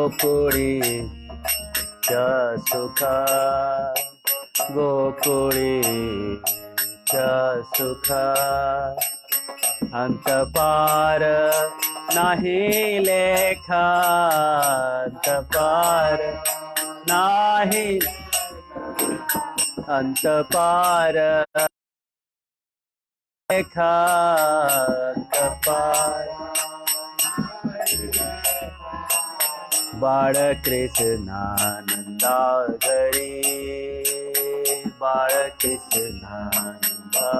गोकुळी च सुख गोकुळी च सुख अंत पार नाही लेखा अंत पार नाही अंत पार लेखा अंत पार बाळ कृष्णानंदा घरी बाळ कृष्णानंदा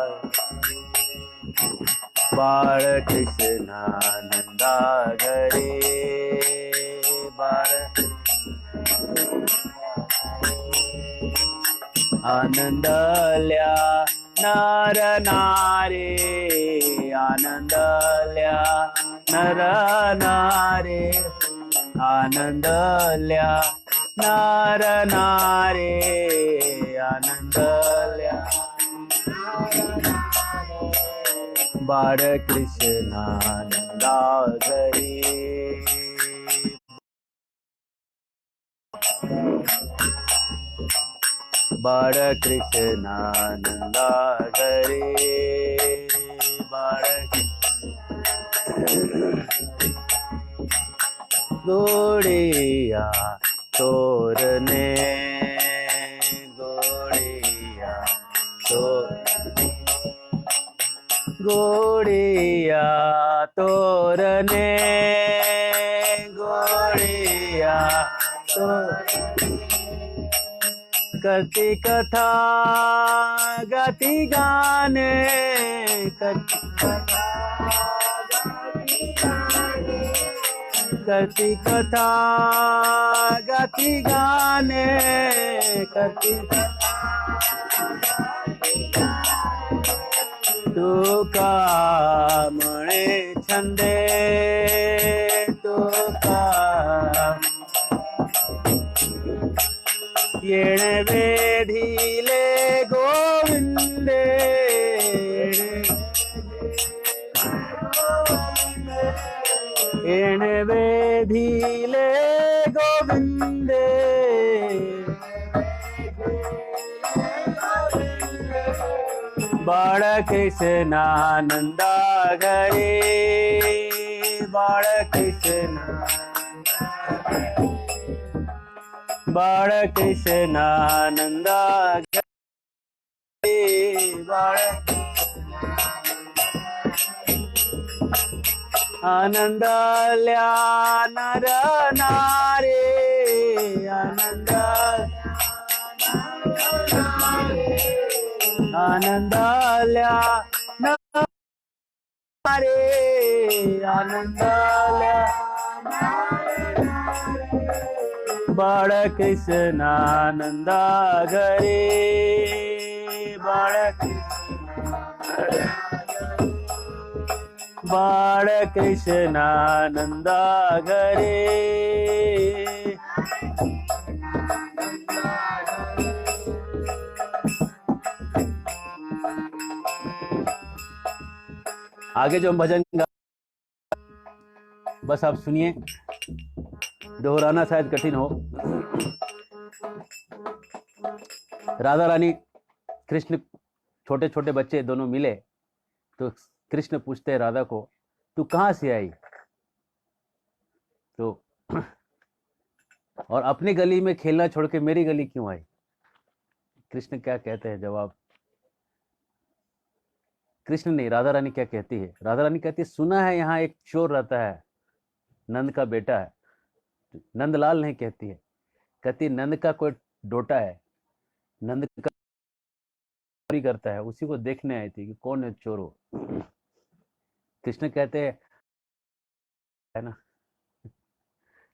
बाळ कृष्णानंदा घरी बाळ आनंदल्या नर नारी आनंदल्या नर नारी आनंदल्या नर नारी आनंदल्या बाळ कृष्णानंदा घरी बाळ कृष्णानंदा घरी बाळ गोड़िया तोरने गोड़िया गोड़िया तोरने गोड़िया तो करती कथा गाती गाने करती कथा गाती गाने करती तू का म्हणे छंदे तू का येणे वेधीले गोविंदे येणे वेधीले गोविंदे बाळ कृष्णानंदा घरी बाळ कृष्णानंदा घरी बाळ आनंदल्या नर नारी आनंदल्या नारी आनंदल्या बाळ कृष्णानंदा घरी बाळ कृष्णानंदा घरी आगे जो हम भजन बस आप सुनिए, दोहराना शायद कठिन हो। राधा रानी कृष्ण छोटे छोटे बच्चे दोनों मिले तो कृष्ण पूछते हैं राधा को, तू कहाँ से आई? तो और अपनी गली में खेलना छोड़ के मेरी गली क्यों आई? कृष्ण क्या कहते हैं जवाब? कृष्ण नहीं, राधा रानी क्या कहती है? राधा रानी कहती है, सुना है यहाँ एक चोर रहता है, नंद का बेटा है। नंदलाल नहीं कहती है, कहती नंद का कोई डोटा है, नंद का चोरी करता है, उसी को देखने आई थी कि कौन है चोर हो। कृष्ण कहते हैं, है ना,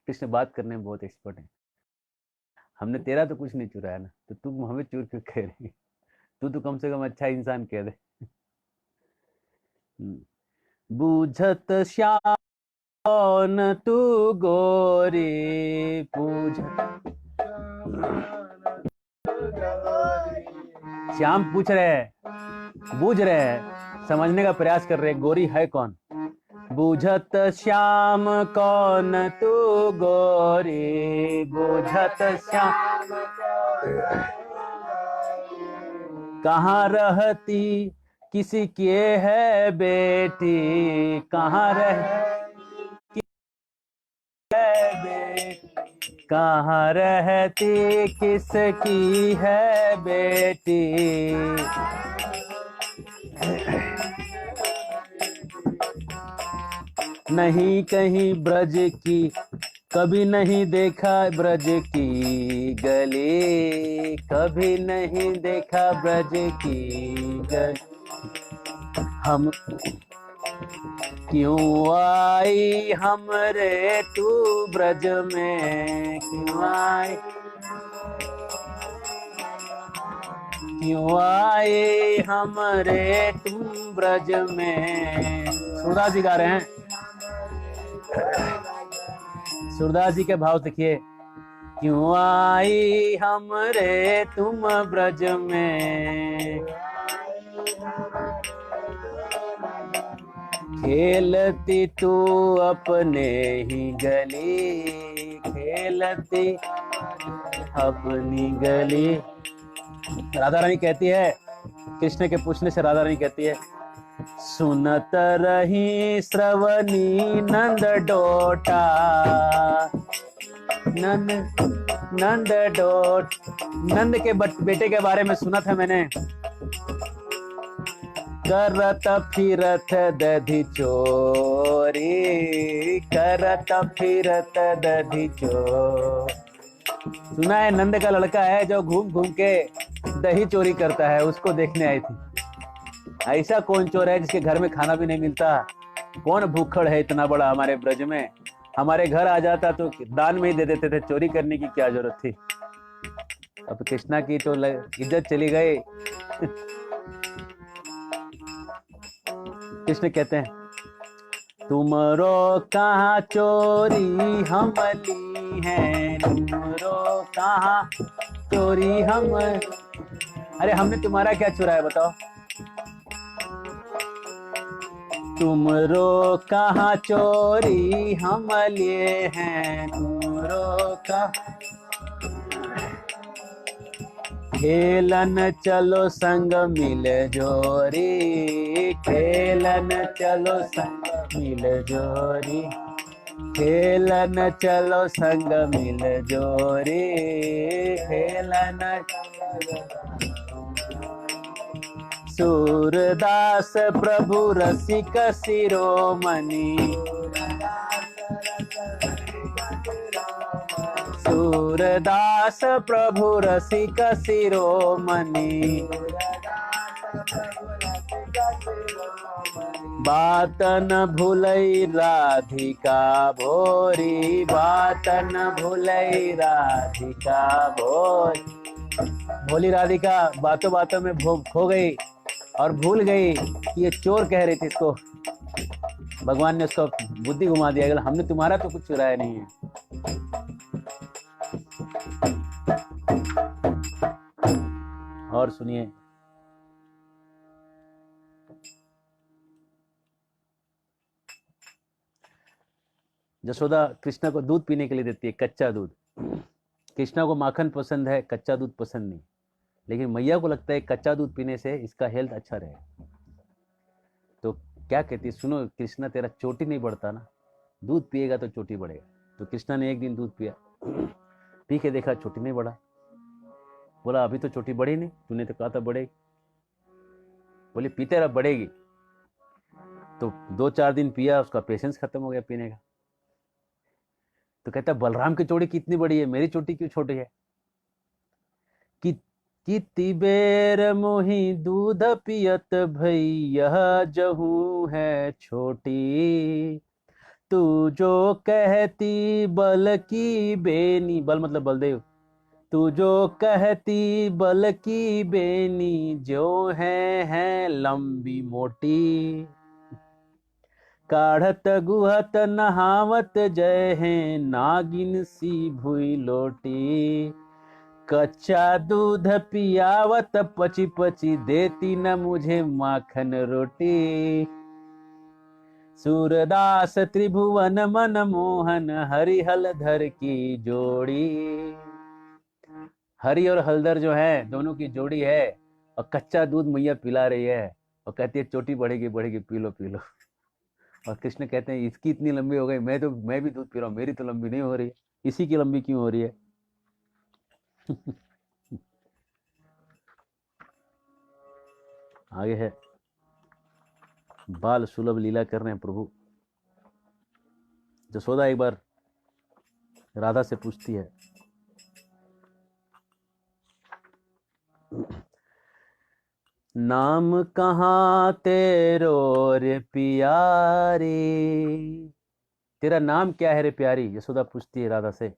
कृष्ण बात करने में बहुत एक्सपर्ट है। हमने तेरा तो कुछ नहीं चुराया ना, तो तू हमें चोर क्यों कह रही है? तू तो कम से कम अच्छा इंसान कह दे। बूझत श्याम तू गोरी श्याम पूछ रहे हैं, बूझ रहे हैं, समझने का प्रयास कर रहे हैं, गोरी है कौन? बूझत श्याम कौन तू गोरी बुझत श्याम, कहाँ रहती किसी के है बेटी, कहाँ रहती है बेटी, कहाँ रहती किसकी है बेटी। नहीं कहीं ब्रज की, कभी नहीं देखा ब्रज की गली, कभी नहीं देखा ब्रज की गली। हम क्यों आई हमरे तू ब्रज में, क्यों आई, क्यों आए हमरे तुम ब्रज में। सूरदास जी गा रहे हैं, सूरदास जी के भाव देखिए। क्यों आई हमरे तुम ब्रज में, खेलती तू अपने ही गली, खेलती अपनी गली। राधा रानी कहती है, कृष्ण के पूछने से राधा रानी कहती है, सुनत रही श्रवणी नंद डोटा, नंद डोट, नंद के बेटे के बारे में सुना था मैंने। करत फिरत दधि चोरी, करत फिरत दधि चोरी। सुना है नंद का लड़का है जो घूम घूम के दही चोरी करता है, उसको देखने आई थी। ऐसा कौन चोर है जिसके घर में खाना भी नहीं मिलता? कौन भूखड़ है इतना बड़ा हमारे ब्रज में? हमारे घर आ जाता तो दान में ही दे देते थे, चोरी करने की क्या जरूरत थी। अब कृष्णा की तो इज्जत चली गई। कृष्ण कहते हैं, तुमरो कहाँ चोरी हम ली है, तुमरो कहाँ चोरी हम। अरे हमने तुम्हारा क्या चुराया बताओ? तुमरो कहाँ चोरी हम लिए हैं, तुमरो का। खेलन चलो संग मिल जोरी, खेलन चलो संग मिल जोरी, खेलन चलो संग मिल जोरी, खेलन। सूरदास प्रभु रसिक शिरोमणि, सूरदास प्रभु रसिक शिरोमणि। बात न भूलई राधिका भोरी, बात न भूलई राधिका भोरी। भोली राधिका बातों बातों में खो गई और भूल गई कि ये चोर कह रही थी इसको। भगवान ने उसको बुद्धि घुमा दिया, हमने तुम्हारा तो कुछ चुराया नहीं है। और सुनिए, यशोदा कृष्णा को दूध पीने के लिए देती है, कच्चा दूध। कृष्णा को माखन पसंद है, कच्चा दूध पसंद नहीं। लेकिन मैया को लगता है कच्चा दूध पीने से इसका हेल्थ अच्छा रहेगा। तो क्या कहती है, सुनो कृष्णा तेरा चोटी नहीं बढ़ता ना, दूध पिएगा तो चोटी बढ़ेगा। तो कृष्णा ने एक दिन दूध पिया, पी के देखा चोटी नहीं बढ़ा। बोला अभी तो चोटी बढ़ी नहीं, तूने तो कहा था बढ़ेगी। बोले पीते रह बढ़ेगी। तो 2-4 दिन पिया, उसका पेशेंस खत्म हो गया पीने का। तो कहता बलराम की चोटी कितनी बड़ी है, मेरी चोटी क्यों छोटी है? कितनी बेर मोही दूध पियत भैया जहू है छोटी, तू जो कहती बल की बेनी, बल मतलब बलदेव, तू जो कहती बल की बेनी, जो है लंबी मोटी। काढ़त गुहत नहावत जय है, नागिन सी भुई लोटी। कच्चा दूध पियावत पची पची, देती न मुझे माखन रोटी। सूरदास त्रिभुवन मन मोहन, हरि हलधर की जोड़ी। हरि और हलधर जो है दोनों की जोड़ी है, और कच्चा दूध मैया पिला रही है और कहती है चोटी बढ़ेगी बढ़ेगी, पी लो पी लो। और कृष्ण कहते हैं इसकी इतनी लंबी हो गई, मैं भी दूध पी रहा हूँ, मेरी तो लंबी नहीं हो रही है, इसी की लंबी क्यों हो रही है? आगे है, बाल सुलभ लीला कर रहे हैं प्रभु। जसोदा एक बार राधा से पूछती है, नाम कहाँ तेरो रे प्यारी, तेरा नाम क्या है रे प्यारी? यशोदा पूछती है राधा से।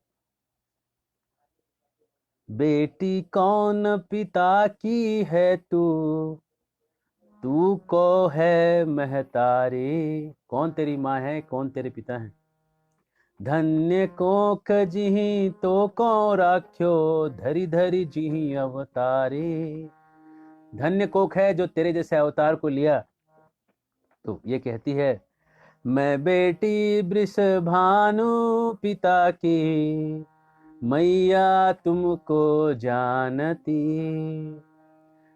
बेटी कौन पिता की है तू को है महतारी, कौन तेरी माँ है, कौन तेरे पिता है? धन्य कोख जिही तो को राख्यो, धरी धरी जिही अवतारी। धन्य कोख है जो तेरे जैसे अवतार को लिया। तो ये कहती है, मैं बेटी वृषभानु पिता की, मैया तुमको जानती।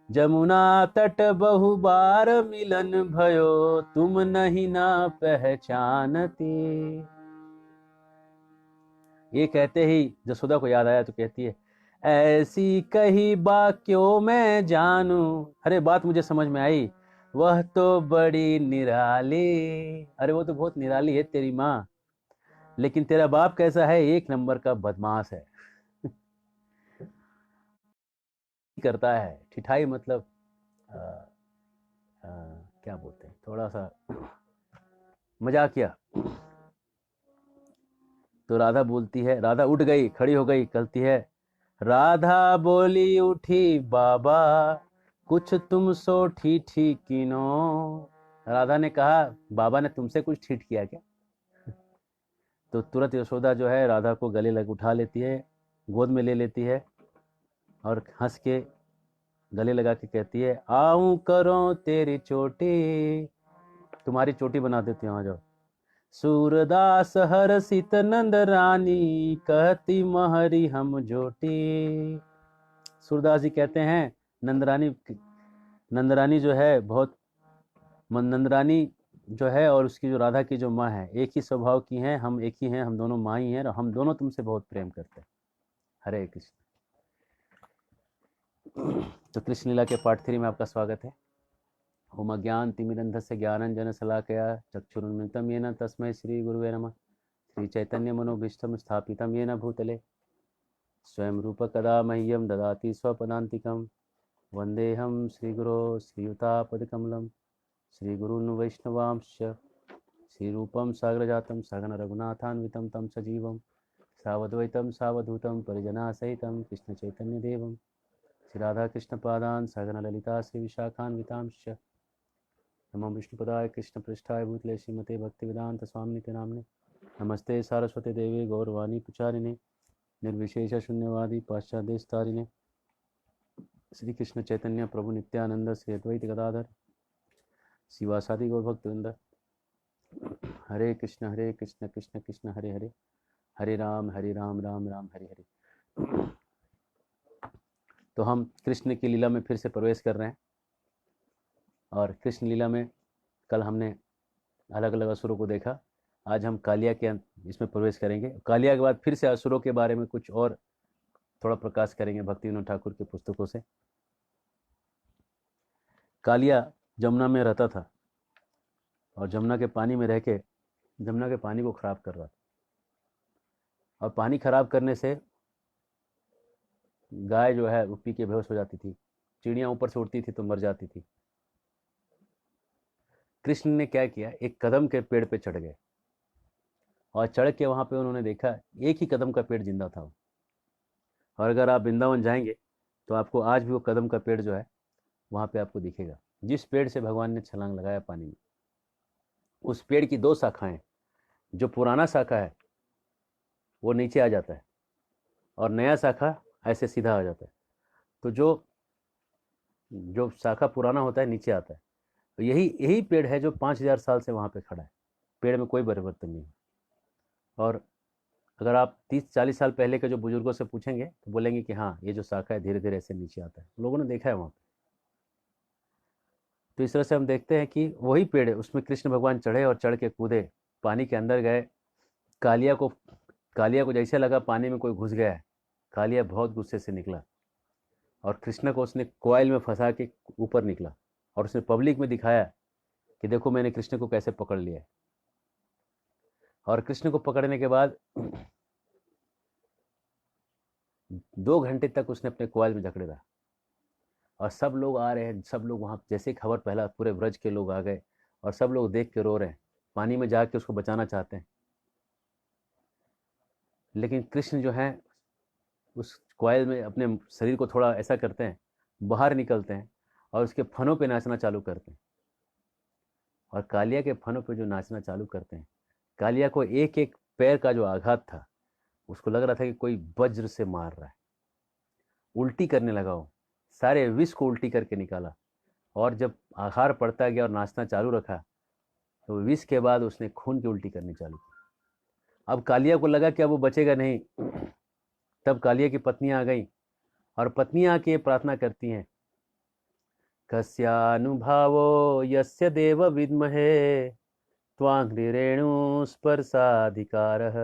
जमुना तट बहु बार मिलन भयो, तुम नहीं ना पहचानती। ये कहते ही जसोदा को याद आया तो कहती है, ऐसी कही बात क्यों मैं जानू। अरे बात मुझे समझ में आई, वह तो बड़ी निराली। अरे वो तो बहुत निराली है तेरी माँ, लेकिन तेरा बाप कैसा है? एक नंबर का बदमाश है। करता है ठिठाई, मतलब आ, आ, क्या बोलते हैं, थोड़ा सा मजाकिया। तो राधा बोलती है, राधा उठ गई, खड़ी हो गई, कहती है, राधा बोली उठी बाबा, कुछ तुम सो ठीठी कीनो। राधा ने कहा, बाबा ने तुमसे कुछ ठीठ किया क्या? तो तुरंत यशोदा जो है राधा को गले लग उठा लेती है, गोद में ले लेती है और हंस के गले लगा के कहती है, आऊं करो तेरी चोटी, तुम्हारी चोटी बना देती हूँ, आ जाओ। सूरदास हरसित नंद रानी, कहती महरी हम जोटी। सूरदास जी कहते हैं, नंदरानी जो है बहुत, नंदरानी जो है और उसकी जो राधा की जो माँ है, एक ही स्वभाव की हैं, हम एक ही हैं, हम दोनों माँ ही हैं और हम दोनों तुमसे बहुत प्रेम करते हैं। हरे कृष्ण। तो कृष्ण लीला के पार्ट 3 में आपका स्वागत है। ओम अज्ञान तिमिरंधस्य ज्ञानंजन शलाकया चक्षुरुन्मिलितं येन तस्मै श्री गुरुवे नमः। श्री चैतन्य मनोभीष्टं स्थापितं येन भूतले स्वयं रूप कदा मह्यं ददाति स्वपदान्तिकं। वन्देऽहं श्रीगुरो श्रीयुतापदकमलं श्रीगुरून् वैष्णवांश्च श्रीरूपं साग्रजातं सघन रघुनाथान्वितं तं सजीवं सावद्वैतं सावधूतं परिजनासहितं कृष्णचैतन्यदेवं श्री राधाकृष्णपादान् सघन ललिता श्रीविशाखान्वितांश्च। नमो विष्णुपदाय कृष्णपृष्ठाय भूतले श्रीमते भक्तिवेदांत स्वामिनिते नाम्ने। नमस्ते सारस्वती देवी गौरवाणी पुचारिणे निर्विशेष शून्यवादी पाश्चात्यदेशतारिणे। श्री कृष्ण चैतन्य प्रभु नित्यानंद श्री अद्वैत गदाधर शिवासादि गौरभक्तवृंद। हरे कृष्ण कृष्ण कृष्ण हरे हरे, हरे राम राम राम हरे हरे। तो हम कृष्ण की लीला में फिर से प्रवेश कर रहे हैं और कृष्ण लीला में कल हमने अलग अलग असुरों को देखा। आज हम कालिया के इसमें प्रवेश करेंगे। कालिया के बाद फिर से असुरों के बारे में कुछ और थोड़ा प्रकाश करेंगे भक्ति विनोद ठाकुर की पुस्तकों से। कालिया जमुना में रहता था और जमुना के पानी में रह के जमुना के पानी को खराब कर रहा था, और पानी खराब करने से गाय जो है वो पी के बेहोश हो जाती थी, चिड़ियाँ ऊपर से उड़ती थी तो मर जाती थी। कृष्ण ने क्या किया, एक कदम के पेड़ पे चढ़ गए और चढ़ के वहाँ पे उन्होंने देखा एक ही कदम का पेड़ जिंदा था। और अगर आप वृंदावन जाएंगे तो आपको आज भी वो कदम का पेड़ जो है वहाँ पे आपको दिखेगा, जिस पेड़ से भगवान ने छलांग लगाया पानी में। उस पेड़ की 2 शाखाएं, जो पुराना शाखा है वो नीचे आ जाता है और नया शाखा ऐसे सीधा आ जाता है। तो जो शाखा पुराना होता है नीचे आता है। तो यही पेड़ है जो 5000 साल से वहाँ पे खड़ा है। पेड़ में कोई परिवर्तन नहीं। और अगर आप 30-40 साल पहले के जो बुजुर्गों से पूछेंगे तो बोलेंगे कि हाँ, ये जो शाखा है धीरे धीरे ऐसे नीचे आता है, लोगों ने देखा है वहाँ पे। तो इस तरह से हम देखते हैं कि वही पेड़ है, उसमें कृष्ण भगवान चढ़े और चढ़ के कूदे, पानी के अंदर गए। कालिया को कालिया को जैसे लगा पानी में कोई घुस गया है, कालिया बहुत गुस्से से निकला और कृष्ण को उसने कोयल में फंसा के ऊपर निकला और उसने पब्लिक में दिखाया कि देखो मैंने कृष्ण को कैसे पकड़ लिया है। और कृष्ण को पकड़ने के बाद 2 घंटे तक उसने अपने कोयल में जकड़े रहा और सब लोग आ रहे हैं, सब लोग वहाँ जैसे खबर फैला पूरे ब्रज के लोग आ गए और सब लोग देख के रो रहे हैं, पानी में जाके उसको बचाना चाहते हैं। लेकिन कृष्ण जो है उस कोयल में अपने शरीर को थोड़ा ऐसा करते हैं, बाहर निकलते हैं और उसके फनों पे नाचना चालू करते हैं। और कालिया के फनों पे जो नाचना चालू करते हैं, कालिया को एक एक पैर का जो आघात था उसको लग रहा था कि कोई वज्र से मार रहा है। उल्टी करने लगा, वो सारे विष को उल्टी करके निकाला और जब आहार पड़ता गया और नाचना चालू रखा तो विष के बाद उसने खून की उल्टी करनी चालू की। अब कालिया को लगा कि अब वो बचेगा नहीं। तब कालिया की पत्नियां आ गई और पत्नियां आके प्रार्थना करती हैं, कस्यानुभावो यस्य देव विद्महे त्वांघ्रिरेणु स्पर्शाधिकारः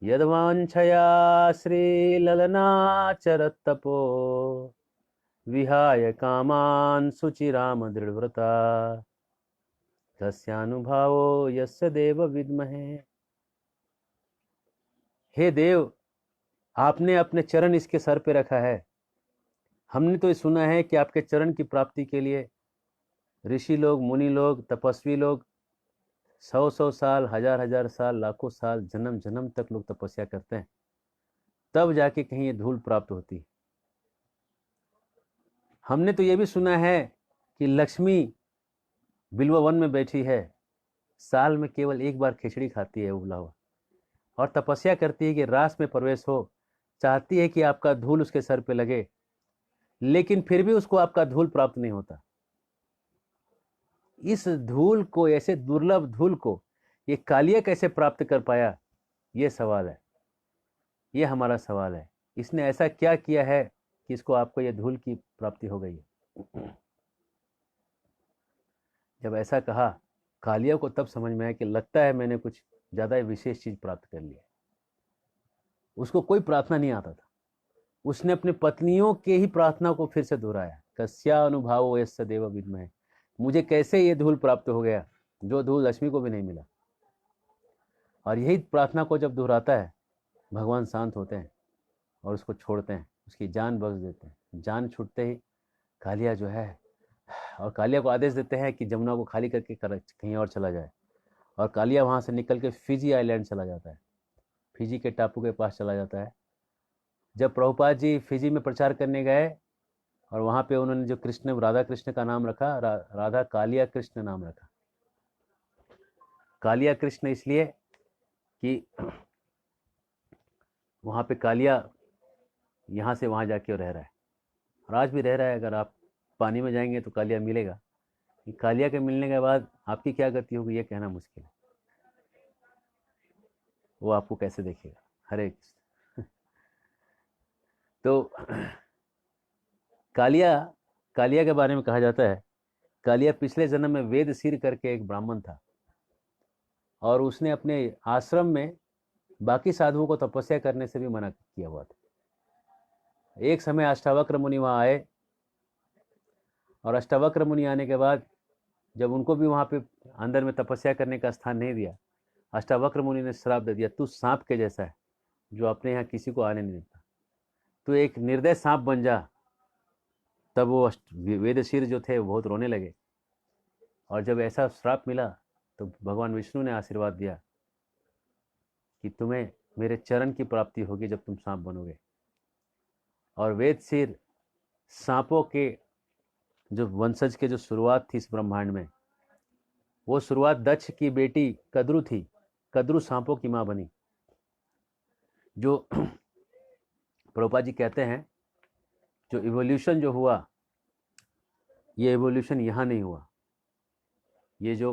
यद्वांछया श्रीललनाचरत्तपो विहाय कामान् शुचिराम दृढ़व्रता तस्यानुभावो यस्य देव विद्महे। हे देव, आपने अपने चरण इसके सर पे रखा है। हमने तो ये सुना है कि आपके चरण की प्राप्ति के लिए ऋषि लोग, मुनि लोग, तपस्वी लोग 100-100 साल, 1000-1000 साल, लाखों साल, जन्म जन्म तक लोग तपस्या करते हैं, तब जाके कहीं ये धूल प्राप्त होती है। हमने तो ये भी सुना है कि लक्ष्मी बिल्व वन में बैठी है, साल में केवल एक बार खिचड़ी खाती है उबला हुआ, और तपस्या करती है कि रास में प्रवेश हो, चाहती है कि आपका धूल उसके सर पे लगे, लेकिन फिर भी उसको आपका धूल प्राप्त नहीं होता। इस धूल को, ऐसे दुर्लभ धूल को ये कालिया कैसे प्राप्त कर पाया, ये सवाल है, ये हमारा सवाल है। इसने ऐसा क्या किया है कि इसको आपको ये धूल की प्राप्ति हो गई है। जब ऐसा कहा, कालिया को तब समझ में आया कि लगता है मैंने कुछ ज़्यादा विशेष चीज़ प्राप्त कर लिया। उसको कोई प्रार्थना नहीं आता था, उसने अपने पत्नियों के ही प्रार्थना को फिर से दोहराया, कस्या अनुभावो यस्य देव विद्महे। मुझे कैसे ये धूल प्राप्त हो गया जो धूल लक्ष्मी को भी नहीं मिला। और यही प्रार्थना को जब दोहराता है, भगवान शांत होते हैं और उसको छोड़ते हैं, उसकी जान बख्श देते हैं। जान छूटते ही कालिया जो है, और कालिया को आदेश देते हैं कि जमुना को खाली करके कहीं और चला जाए, और कालिया वहाँ से निकल के फिजी आइलैंड चला जाता है, फिजी के टापू के पास चला जाता है। जब प्रभुपाद जी फिजी में प्रचार करने गए और वहाँ पे उन्होंने जो कृष्ण, राधा कृष्ण का नाम रखा, राधा कालिया कृष्ण नाम रखा। कालिया कृष्ण इसलिए कि वहाँ पे कालिया यहाँ से वहाँ जाके रह रहा है, और आज भी रह रहा है। अगर आप पानी में जाएंगे तो कालिया मिलेगा। कालिया के मिलने के बाद आपकी क्या गति होगी ये कहना मुश्किल है, वो आपको कैसे देखेगा। हरे तो कालिया के बारे में कहा जाता है, कालिया पिछले जन्म में वेद सिर करके एक ब्राह्मण था, और उसने अपने आश्रम में बाकी साधुओं को तपस्या करने से भी मना किया हुआ था। एक समय अष्टावक्र मुनि वहाँ आए, और अष्टावक्र मुनि आने के बाद जब उनको भी वहाँ पे अंदर में तपस्या करने का स्थान नहीं दिया, अष्टावक्र मुनि ने श्राप दे दिया, तू सांप के जैसा है जो अपने यहाँ किसी को आने नहीं देता, तू एक निर्दय सांप बन जा। तब वो वेदशीर जो थे वो बहुत रोने लगे, और जब ऐसा श्राप मिला तो भगवान विष्णु ने आशीर्वाद दिया कि तुम्हें मेरे चरण की प्राप्ति होगी जब तुम सांप बनोगे। और वेदशीर सांपों के जो वंशज के जो शुरुआत थी इस ब्रह्मांड में, वो शुरुआत दक्ष की बेटी कद्रु थी। कद्रु सांपों की माँ बनी। जो प्रभुपाद जी कहते हैं, जो इवोल्यूशन जो हुआ, ये इवोल्यूशन यहाँ नहीं हुआ, ये जो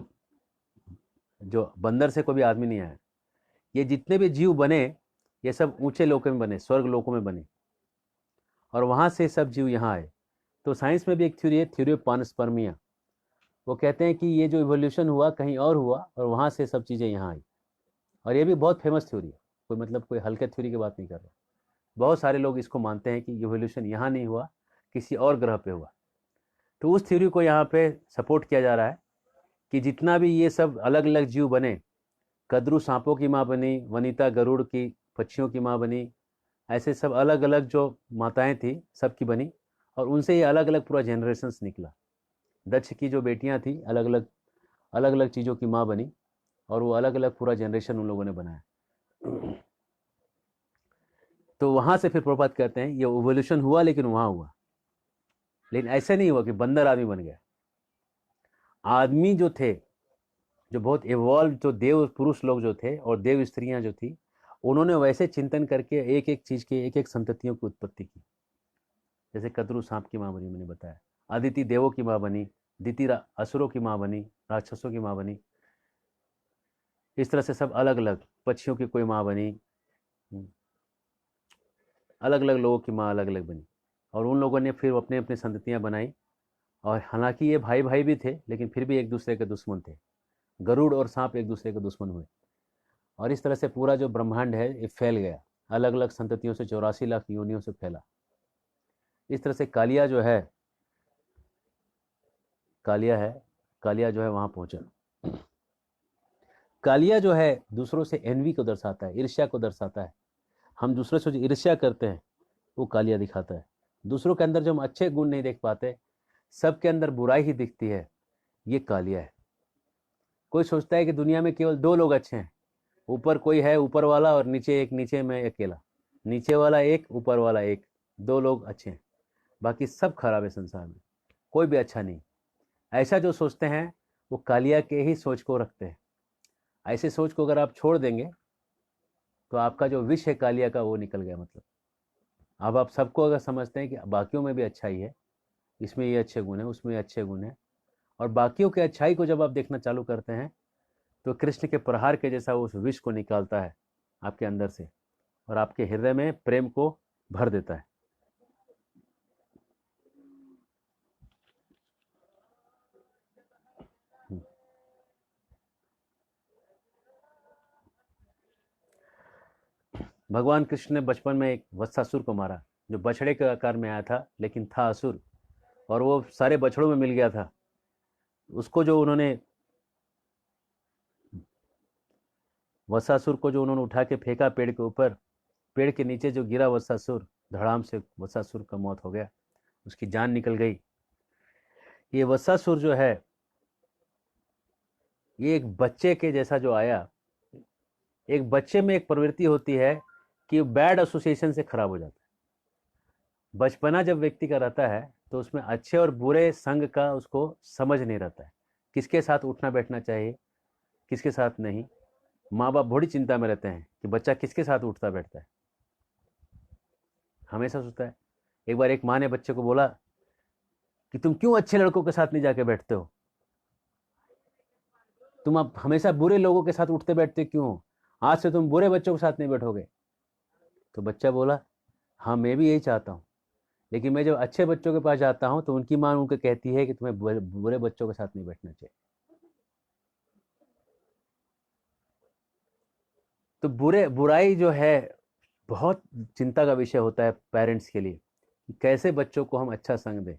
जो बंदर से कोई भी आदमी नहीं आया। ये जितने भी जीव बने ये सब ऊंचे लोकों में बने, स्वर्ग लोकों में बने, और वहाँ से सब जीव यहाँ आए। तो साइंस में भी एक थ्योरी है, थ्योरी ऑफ पानस्पर्मिया। वो कहते हैं कि ये जो इवोल्यूशन हुआ कहीं और हुआ और वहाँ से सब चीज़ें यहाँ आई। और ये भी बहुत फेमस थ्योरी है, कोई मतलब कोई हल्के थ्योरी की बात नहीं कर रहा। बहुत सारे लोग इसको मानते हैं कि इवोल्यूशन यहाँ नहीं हुआ, किसी और ग्रह पे हुआ। तो उस थ्योरी को यहाँ पे सपोर्ट किया जा रहा है कि जितना भी ये सब अलग अलग जीव बने, कद्रू सांपों की माँ बनी, वनिता गरुड़ की पक्षियों की माँ बनी, ऐसे सब अलग अलग जो माताएं थी सब की बनी, और उनसे ये अलग अलग पूरा जनरेशन्स निकला। दक्ष की जो बेटियां थी अलग अलग चीज़ों की माँ बनी, और वो अलग अलग पूरा जनरेशन उन लोगों ने बनाया। तो वहाँ से फिर प्रभुपाद कहते हैं ये इवोल्यूशन हुआ, लेकिन वहाँ हुआ, लेकिन ऐसा नहीं हुआ कि बंदर आदमी बन गया। आदमी जो थे, जो बहुत इवॉल्व, जो देव पुरुष लोग जो थे और देव स्त्रियां जो थी, उन्होंने वैसे चिंतन करके एक एक चीज के एक एक संततियों की उत्पत्ति की। जैसे कद्रू सांप की माँ बनी, मैंने बताया, अदिति देवों की माँ बनी, दिति असुरों की माँ बनी, राक्षसों की माँ बनी, इस तरह से सब अलग अलग पक्षियों की कोई माँ बनी, अलग अलग लोगों की माँ अलग अलग बनी, और उन लोगों ने फिर अपने अपने संततियाँ बनाई। और हालांकि ये भाई भाई भी थे, लेकिन फिर भी एक दूसरे के दुश्मन थे। गरुड़ और सांप एक दूसरे के दुश्मन हुए, और इस तरह से पूरा जो ब्रह्मांड है ये फैल गया, अलग अलग संततियों से 84 लाख योनियों से फैला। इस तरह से कालिया जो है, कालिया जो है वहां पहुंचा। कालिया जो है दूसरों से एनवी को दर्शाता है, ईर्ष्या को दर्शाता है। हम दूसरों से जो ईर्ष्या करते हैं वो कालिया दिखाता है। दूसरों के अंदर जो हम अच्छे गुण नहीं देख पाते, सबके अंदर बुराई ही दिखती है, ये कालिया है। कोई सोचता है कि दुनिया में केवल दो लोग अच्छे हैं, ऊपर कोई है ऊपर वाला, और नीचे एक, नीचे में अकेला, नीचे वाला एक ऊपर वाला एक, दो लोग अच्छे हैं, बाकी सब खराब है संसार में, कोई भी अच्छा नहीं। ऐसा जो सोचते हैं वो कालिया के ही सोच को रखते हैं। ऐसे सोच को अगर आप छोड़ देंगे तो आपका जो विष है कालिया का वो निकल गया। मतलब अब आप सबको अगर समझते हैं कि बाकियों में भी अच्छाई है, इसमें ये अच्छे गुण है, उसमें ये अच्छे गुण है, और बाकियों की अच्छाई को जब आप देखना चालू करते हैं तो कृष्ण के प्रहार के जैसा उस विष को निकालता है आपके अंदर से, और आपके हृदय में प्रेम को भर देता है। भगवान कृष्ण ने बचपन में एक वत्सासुर को मारा, जो बछड़े के आकार में आया था लेकिन था असुर, और वो सारे बछड़ों में मिल गया था। उसको जो उन्होंने, वत्सासुर को जो उन्होंने उठा के फेंका पेड़ के ऊपर, पेड़ के नीचे जो गिरा वत्सासुर, धड़ाम से वत्सासुर का मौत हो गया, उसकी जान निकल गई। ये वत्सासुर जो है ये एक बच्चे के जैसा जो आया, एक बच्चे में एक प्रवृत्ति होती है कि बैड एसोसिएशन से खराब हो जाता है। बचपना जब व्यक्ति का रहता है तो उसमें अच्छे और बुरे संग का उसको समझ नहीं रहता है, किसके साथ उठना बैठना चाहिए, किसके साथ नहीं। माँ बाप बड़ी चिंता में रहते हैं कि बच्चा किसके साथ उठता बैठता है, हमेशा सोचता है। एक बार एक माँ ने बच्चे को बोला कि तुम क्यों अच्छे लड़कों के साथ नहीं जाके बैठते हो, तुम अब हमेशा बुरे लोगों के साथ उठते बैठते क्यों हो, आज से तुम बुरे बच्चों के साथ नहीं बैठोगे। तो बच्चा बोला, हाँ मैं भी यही चाहता हूँ, लेकिन मैं जब अच्छे बच्चों के पास जाता हूँ तो उनकी माँ उनको कहती है कि तुम्हें बुरे बच्चों के साथ नहीं बैठना चाहिए। तो बुराई जो है बहुत चिंता का विषय होता है पेरेंट्स के लिए, कि कैसे बच्चों को हम अच्छा संग दें।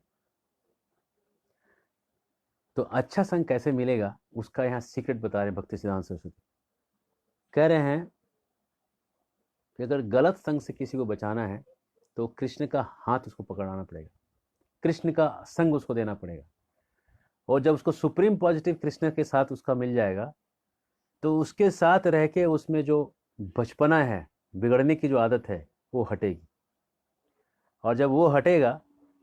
तो अच्छा संग कैसे मिलेगा उसका यहाँ सीक्रेट बता रहे हैं भक्ति सिद्धांत सरस्वती। कह रहे हैं कि अगर गलत संग से किसी को बचाना है तो कृष्ण का हाथ उसको पकड़ाना पड़ेगा, कृष्ण का संग उसको देना पड़ेगा। और जब उसको सुप्रीम पॉजिटिव कृष्ण के साथ उसका मिल जाएगा तो उसके साथ रह के उसमें जो बचपना है, बिगड़ने की जो आदत है वो हटेगी। और जब वो हटेगा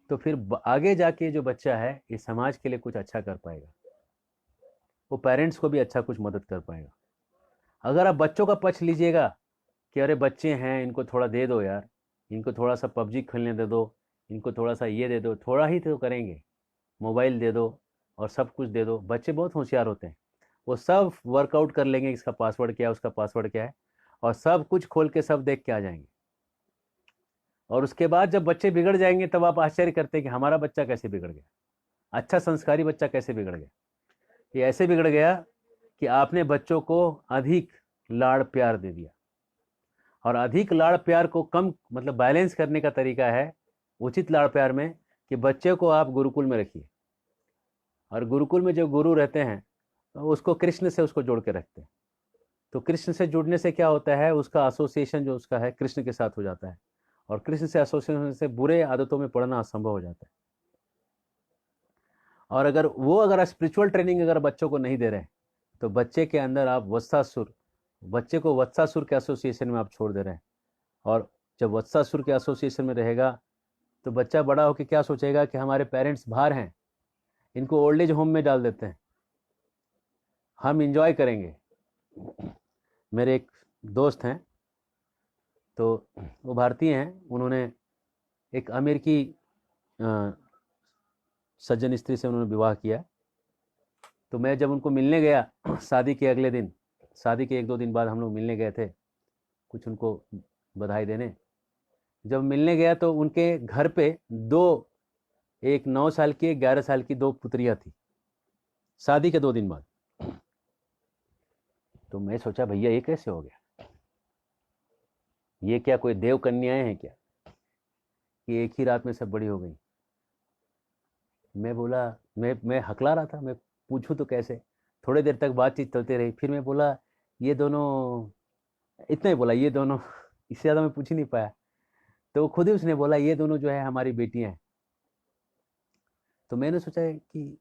तो फिर आगे जाके जो बच्चा है ये समाज के लिए कुछ अच्छा कर पाएगा, वो पेरेंट्स को भी अच्छा कुछ मदद कर पाएगा। अगर आप बच्चों का पक्ष लीजिएगा कि अरे बच्चे हैं इनको थोड़ा दे दो यार, इनको थोड़ा सा पबजी खेलने दे दो, इनको थोड़ा सा ये दे दो, थोड़ा ही तो करेंगे, मोबाइल दे दो और सब कुछ दे दो। बच्चे बहुत होशियार होते हैं, वो सब वर्कआउट कर लेंगे, इसका पासवर्ड क्या है, उसका पासवर्ड क्या है, और सब कुछ खोल के सब देख के आ जाएंगे। और उसके बाद जब बच्चे बिगड़ जाएंगे तब आप आश्चर्य करते हैं कि हमारा बच्चा कैसे बिगड़ गया, अच्छा संस्कारी बच्चा कैसे बिगड़ गया। ये ऐसे बिगड़ गया कि आपने बच्चों को अधिक लाड़ प्यार दे दिया। और अधिक लाड़ प्यार को कम मतलब बैलेंस करने का तरीका है उचित लाड़ प्यार में कि बच्चे को आप गुरुकुल में रखिए। और गुरुकुल में जो गुरु रहते हैं तो उसको कृष्ण से उसको जोड़ के रखते हैं। तो कृष्ण से जुड़ने से क्या होता है, उसका एसोसिएशन जो उसका है कृष्ण के साथ हो जाता है। और कृष्ण से एसोसिएशन होने से बुरे आदतों में पड़ना असंभव हो जाता है। और अगर स्पिरिचुअल ट्रेनिंग अगर बच्चों को नहीं दे रहे हैं तो बच्चे के अंदर आप बच्चे को वत्सासुर के एसोसिएशन में आप छोड़ दे रहे हैं। और जब वत्सासुर के एसोसिएशन में रहेगा तो बच्चा बड़ा होकर क्या सोचेगा कि हमारे पेरेंट्स बाहर हैं, इनको ओल्ड एज होम में डाल देते हैं, हम इंजॉय करेंगे। मेरे एक दोस्त हैं, तो वो भारतीय हैं, उन्होंने एक अमेरिकी सज्जन स्त्री से उन्होंने विवाह किया। तो मैं जब उनको मिलने गया शादी के अगले दिन, शादी के 1-2 दिन बाद हम लोग मिलने गए थे कुछ उनको बधाई देने। जब मिलने गया तो उनके घर पे एक 9 साल की, एक 11 साल की 2 पुत्रियां थी, शादी के 2 दिन बाद। तो मैं सोचा भैया ये कैसे हो गया, ये क्या कोई देव कन्याएं हैं क्या कि एक ही रात में सब बड़ी हो गई। मैं बोला, मैं हकला रहा था, मैं पूछूं तो कैसे। थोड़ी देर तक बातचीत चलती रही, फिर मैं बोला ये दोनों, इतना ही बोला ये दोनों, इससे ज़्यादा मैं पूछ ही नहीं पाया। तो खुद ही उसने बोला ये दोनों जो है हमारी बेटियां हैं। तो मैंने सोचा कि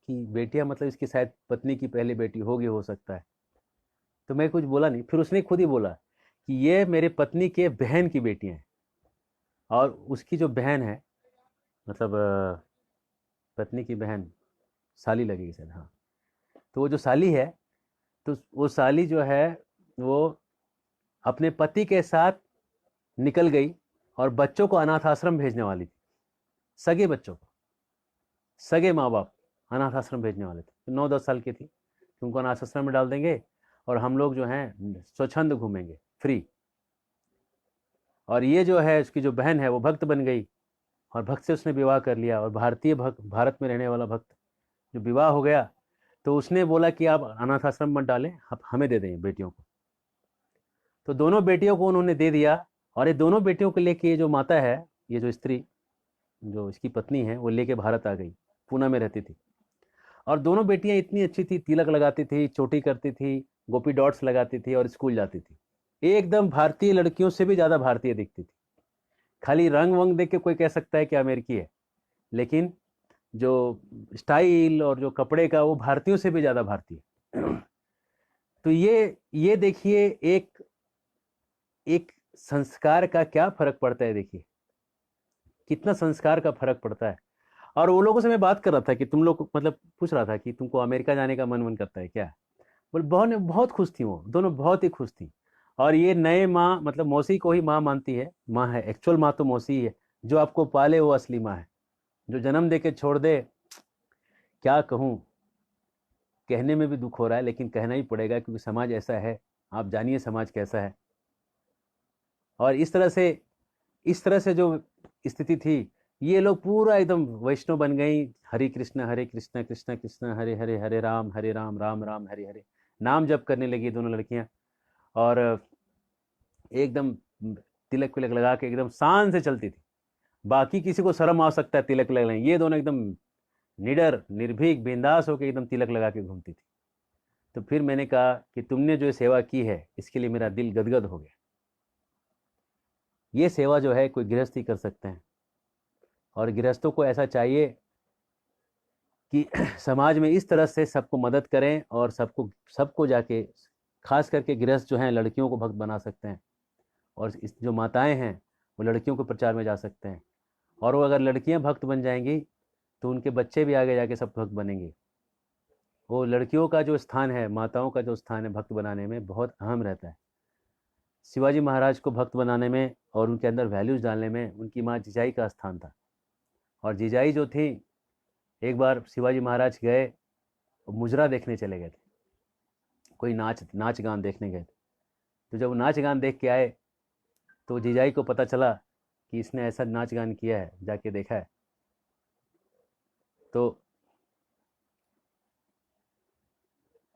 बेटियां मतलब इसकी शायद पत्नी की पहली बेटी होगी, हो सकता है। तो मैं कुछ बोला नहीं, फिर उसने खुद ही बोला कि ये मेरे पत्नी के बहन की बेटियां हैं। और उसकी जो बहन है, मतलब पत्नी की बहन, साली लगेगी शायद, हाँ। तो वो जो साली है, तो वो साली जो है वो अपने पति के साथ निकल गई और बच्चों को अनाथ आश्रम भेजने वाली थी। सगे बच्चों को, सगे माँ बाप अनाथ आश्रम भेजने वाले थे। 9-10 साल की थी, तो उनको अनाथ आश्रम में डाल देंगे और हम लोग जो हैं स्वच्छंद घूमेंगे, फ्री। और ये जो है उसकी जो बहन है वो भक्त बन गई और भक्त से उसने विवाह कर लिया। और भारतीय भक्त, भारत में रहने वाला भक्त जो विवाह हो गया, तो उसने बोला कि आप अनाथ आश्रम मत डालें, आप हमें दे दें बेटियों को। तो दोनों बेटियों को उन्होंने दे दिया। और ये दोनों बेटियों को लेके ये जो माता है, ये जो स्त्री, जो इसकी पत्नी है, वो लेके भारत आ गई, पूना में रहती थी। और दोनों बेटियां इतनी अच्छी थी, तिलक लगाती थी, चोटी करती थी, गोपी डॉट्स लगाती थी और स्कूल जाती थी। एकदम भारतीय लड़कियों से भी ज़्यादा भारतीय दिखती थी। खाली रंग वंग देख के कोई कह सकता है कि अमेरिकी है, लेकिन जो स्टाइल और जो कपड़े का, वो भारतीयों से भी ज़्यादा भारतीय। तो ये देखिए एक एक संस्कार का क्या फर्क पड़ता है, देखिए कितना संस्कार का फर्क पड़ता है। और वो लोगों से मैं बात कर रहा था कि तुम लोग, मतलब पूछ रहा था कि तुमको अमेरिका जाने का मन करता है क्या। बोले बहुत बहुत खुश थी, वो दोनों बहुत ही खुश थी। और ये नए माँ, मतलब मौसी को ही माँ मानती है, माँ है, एक्चुअल माँ तो मौसी ही है। जो आपको पाले वो असली माँ है, जो जन्म दे के छोड़ दे। क्या कहूँ, कहने में भी दुख हो रहा है, लेकिन कहना ही पड़ेगा क्योंकि समाज ऐसा है। आप जानिए समाज कैसा है। और इस तरह से जो स्थिति थी, ये लोग पूरा एकदम वैष्णव बन गई। हरे कृष्ण कृष्ण कृष्ण हरे हरे, हरे राम राम राम हरे हरे, नाम जप करने लगी दोनों लड़कियां। और एकदम तिलक विलक लगा के एकदम शान से चलती थी। बाकी किसी को शर्म आ सकता है तिलक लगाने, ये दोनों एकदम निडर निर्भीक बिंदास होकर एकदम तिलक लगा के घूमती थी। तो फिर मैंने कहा कि तुमने जो सेवा की है इसके लिए मेरा दिल गदगद हो गया। ये सेवा जो है कोई गृहस्थ ही कर सकते हैं। और गृहस्थों को ऐसा चाहिए कि समाज में इस तरह से सबको मदद करें और सबको सबको जाके, खास करके गृहस्थ जो हैं लड़कियों को भक्त बना सकते हैं। और इस जो माताएं हैं वो लड़कियों के प्रचार में जा सकते हैं। और वो अगर लड़कियां भक्त बन जाएंगी तो उनके बच्चे भी आगे जाके सब भक्त बनेंगे। वो लड़कियों का जो स्थान है, माताओं का जो स्थान है भक्त बनाने में, बहुत अहम रहता है। शिवाजी महाराज को भक्त बनाने में और उनके अंदर वैल्यूज़ डालने में उनकी माँ जिजाई का स्थान था। और जिजाई जो थी, एक बार शिवाजी महाराज गए मुजरा देखने चले गए थे, कोई नाच गान देखने गए थे। तो जब वो नाच गान देख के आए तो जीजाई को पता चला कि इसने ऐसा नाच गान किया है, जाके देखा है। तो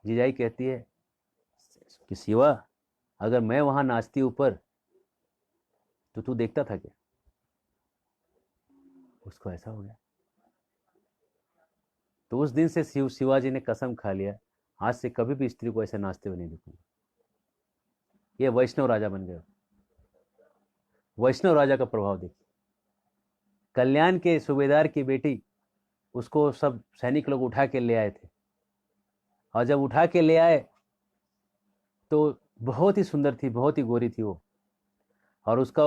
जीजाई कहती है कि शिवा, अगर मैं वहां नाचती ऊपर तो तू देखता था क्या? उसको ऐसा हो गया। तो उस दिन से शिवाजी ने कसम खा लिया, आज से कभी भी स्त्री को ऐसे नाचते हुए नहीं देखूंगा। ये वैष्णव राजा बन गए। वैष्णव राजा का प्रभाव देखिए। कल्याण के सूबेदार की बेटी, उसको सब सैनिक लोग उठा के ले आए थे, और जब उठा के ले आए तो बहुत ही सुंदर थी, बहुत ही गोरी थी वो। और उसका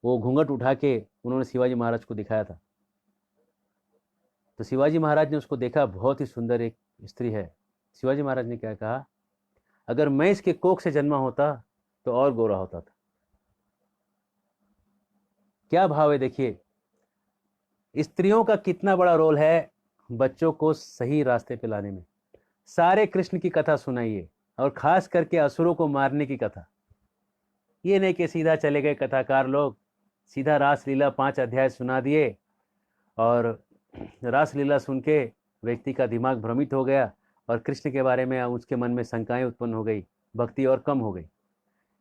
वो घूंघट उठा के उन्होंने शिवाजी महाराज को दिखाया था। तो शिवाजी महाराज ने उसको देखा, बहुत ही सुंदर एक स्त्री है। शिवाजी महाराज ने क्या कहा, अगर मैं इसके कोख से जन्मा होता तो और गोरा होता था। क्या भाव है देखिए। स्त्रियों का कितना बड़ा रोल है बच्चों को सही रास्ते पे लाने में। सारे कृष्ण की कथा सुनाइए, और खास करके असुरों को मारने की कथा। ये नहीं कि सीधा चले गए कथाकार लोग, सीधा रासलीला 5 अध्याय सुना दिए, और रासलीला सुन के व्यक्ति का दिमाग भ्रमित हो गया, और कृष्ण के बारे में उसके मन में शंकाएं उत्पन्न हो गई, भक्ति और कम हो गई।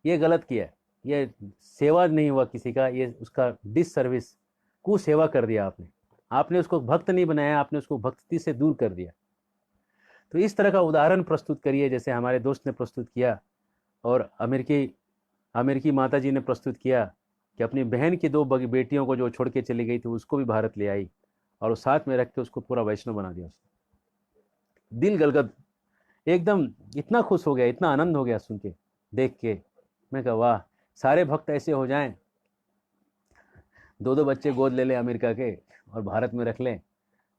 ये गलत किया, ये सेवा नहीं हुआ किसी का, ये उसका डिससर्विस, कुसेवा कर दिया आपने। आपने उसको भक्त नहीं बनाया, आपने उसको भक्ति से दूर कर दिया। तो इस तरह का उदाहरण प्रस्तुत करिए, जैसे हमारे दोस्त ने प्रस्तुत किया, और अमेरिकी माता जी ने प्रस्तुत किया कि अपनी बहन की 2 बेटियों को जो छोड़ के चली गई थी उसको भी भारत ले आई, और उस साथ में रख के उसको पूरा वैष्णव बना दिया उसने। दिल गलगद, एकदम इतना खुश हो गया, इतना आनंद हो गया सुन के, देख के। मैं कहा वाह, सारे भक्त ऐसे हो जाएं, 2 बच्चे गोद ले लें अमेरिका के और भारत में रख लें,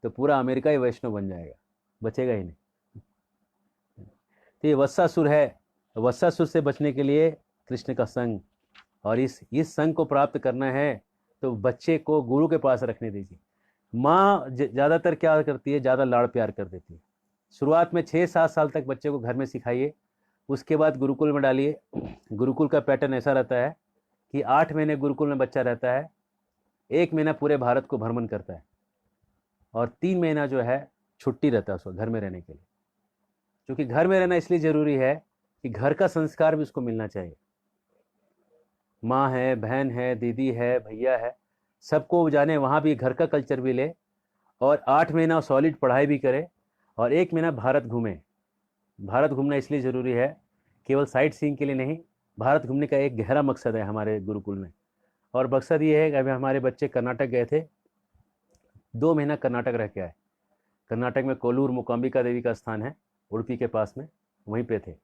तो पूरा अमेरिका ही वैष्णव बन जाएगा, बचेगा ही नहीं। तो ये वत्सासुर है, वत्सासुर से बचने के लिए कृष्ण का संग, और इस संग को प्राप्त करना है तो बच्चे को गुरु के पास रखने दीजिए। माँ ज़्यादातर क्या करती है, ज़्यादा लाड़ प्यार कर देती है। शुरुआत में 6-7 साल तक बच्चे को घर में सिखाइए, उसके बाद गुरुकुल में डालिए। गुरुकुल का पैटर्न ऐसा रहता है कि 8 महीने गुरुकुल में बच्चा रहता है, 1 महीना पूरे भारत को भ्रमण करता है, और 3 महीना जो है छुट्टी रहता है उसको घर में रहने के लिए। क्योंकि घर में रहना इसलिए ज़रूरी है कि घर का संस्कार भी उसको मिलना चाहिए। माँ है, बहन है, दीदी है, भैया है, सबको जाने, वहाँ भी घर का कल्चर भी ले, और 8 महीना सॉलिड पढ़ाई भी करे, और 1 महीना भारत घूमे। भारत घूमना इसलिए ज़रूरी है, केवल साइट सीइंग के लिए नहीं, भारत घूमने का एक गहरा मकसद है हमारे गुरुकुल में। और मकसद ये है कि अभी हमारे बच्चे कर्नाटक गए थे, 2 महीना कर्नाटक रह के आए। कर्नाटक में कोलूर मूकांबिका देवी का स्थान है, उडुपी के पास में, वहीं पे थे।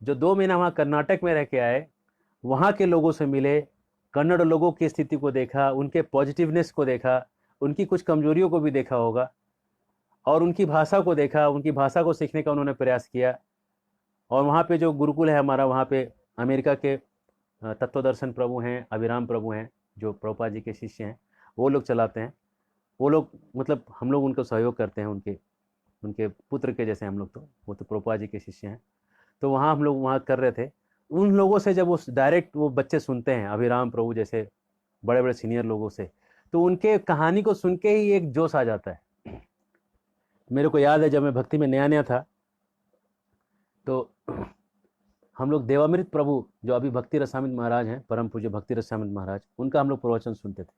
जो 2 महीना वहाँ कर्नाटक में रह के आए, वहाँ के लोगों से मिले, कन्नड़ लोगों की स्थिति को देखा, उनके पॉजिटिवनेस को देखा, उनकी कुछ कमजोरियों को भी देखा होगा, और उनकी भाषा को देखा, उनकी भाषा को सीखने का उन्होंने प्रयास किया। और वहाँ पे जो गुरुकुल है हमारा, वहाँ पे अमेरिका के तत्वदर्शन प्रभु हैं, अभिराम प्रभु हैं, जो प्रभुपाद जी के शिष्य हैं, वो लोग चलाते हैं। वो लोग मतलब हम लोग उनको सहयोग करते हैं, उनके पुत्र के जैसे हम लोग, तो वो तो प्रभुपाद जी के शिष्य हैं। तो वहाँ हम लोग वहाँ कर रहे थे। उन लोगों से जब वो डायरेक्ट वो बच्चे सुनते हैं, अभिराम प्रभु जैसे बड़े बड़े सीनियर लोगों से, तो उनके कहानी को सुन के ही एक जोश आ जाता है। मेरे को याद है जब मैं भक्ति में नया नया था, तो हम लोग देवामृत प्रभु, जो अभी भक्ति रसामृत महाराज हैं, परम पूज्य भक्ति रसामृत महाराज, उनका हम लोग प्रवचन सुनते थे।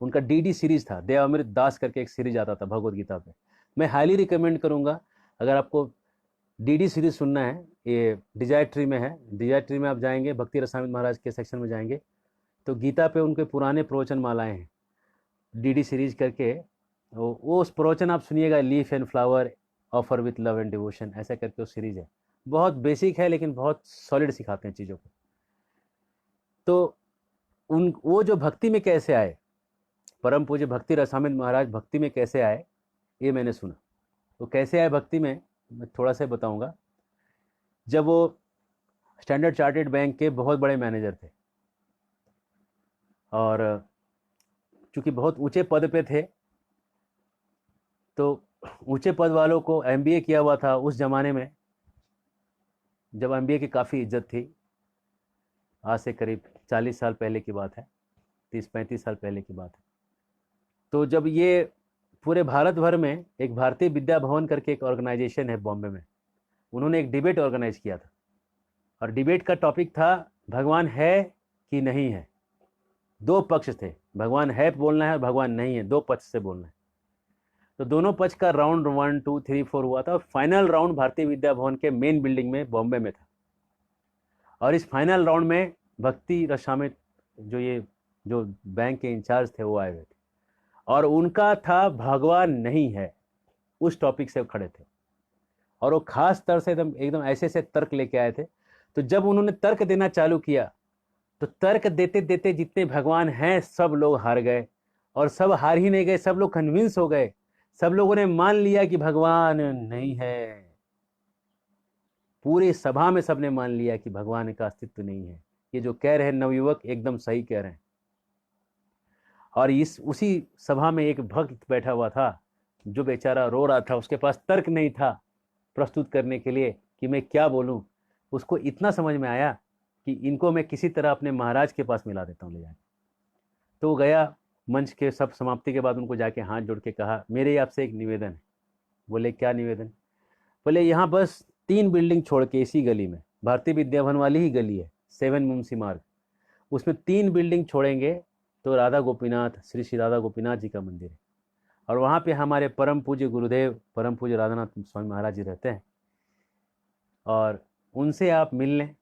उनका डीडी सीरीज था, देवामृत दास करके एक सीरीज आता था भगवद गीता पे। मैं हाईली रिकमेंड करूंगा, अगर आपको डीडी सीरीज सुनना है, ये डिजायर ट्री में है। डिजायर ट्री में आप जाएंगे, भक्ति रसामृत महाराज के सेक्शन में जाएंगे, तो गीता पे उनके पुराने प्रवचन मालाएं हैं, डीडी सीरीज करके। वो उस प्रवचन आप सुनिएगा, leaf and flower offer with love and devotion, ऐसा करके वो सीरीज है। बहुत बेसिक है लेकिन बहुत सॉलिड सिखाते हैं चीज़ों को। तो वो जो भक्ति में कैसे आए, परम पूज्य भक्ति रसामृत महाराज भक्ति में कैसे आए, ये मैंने सुना। तो कैसे आए भक्ति में, मैं थोड़ा सा बताऊंगा। जब वो स्टैंडर्ड चार्टर्ड बैंक के बहुत बड़े मैनेजर थे, और चूंकि बहुत ऊंचे पद पे थे, तो ऊंचे पद वालों को एमबीए किया हुआ था उस जमाने में, जब एमबीए की काफ़ी इज्जत थी। आज से करीब 40 साल पहले की बात है, 30-35 साल पहले की बात है। तो जब ये पूरे भारत भर में एक भारतीय विद्या भवन करके एक ऑर्गेनाइजेशन है बॉम्बे में, उन्होंने एक डिबेट ऑर्गेनाइज किया था। और डिबेट का टॉपिक था भगवान है कि नहीं है। दो पक्ष थे, भगवान है बोलना है और भगवान नहीं है, दो पक्ष से बोलना है। तो दोनों पक्ष का राउंड 1 2 3 4 हुआ था और फाइनल राउंड भारतीय विद्या भवन के मेन बिल्डिंग में बॉम्बे में था। और इस फाइनल राउंड में भक्ति रसामित जो बैंक के इंचार्ज थे वो आए हुए थे और उनका था भगवान नहीं है, उस टॉपिक से खड़े थे। और वो खास तरह से एकदम एकदम ऐसे से तर्क लेके आए थे। तो जब उन्होंने तर्क देना चालू किया तो तर्क देते देते जितने भगवान हैं सब लोग हार गए। और सब हार ही नहीं गए, सब लोग कन्विंस हो गए, सब लोगों ने मान लिया कि भगवान नहीं है। पूरी सभा में सबने मान लिया कि भगवान का अस्तित्व नहीं है। ये जो कह रहे हैं नवयुवक एकदम सही कह रहे हैं। और उसी सभा में एक भक्त बैठा हुआ था जो बेचारा रो रहा था, उसके पास तर्क नहीं था प्रस्तुत करने के लिए कि मैं क्या बोलूं। उसको इतना समझ में आया कि इनको मैं किसी तरह अपने महाराज के पास मिला देता हूँ ले जाके। तो वो गया, मंच के सब समाप्ति के बाद उनको जाके हाथ जोड़ के कहा, मेरे आपसे एक निवेदन है। बोले क्या निवेदन? बोले यहाँ बस 3 बिल्डिंग छोड़ के इसी गली में, भारतीय विद्या भवन वाली ही गली है, 7 मुंशी मार्ग, उसमें 3 बिल्डिंग छोड़ेंगे तो राधा गोपीनाथ, श्री श्री राधा गोपीनाथ जी का मंदिर है। और वहाँ पे हमारे परम पूज्य गुरुदेव परम पूज्य राधानाथ स्वामी महाराज जी रहते हैं और उनसे आप मिल लें।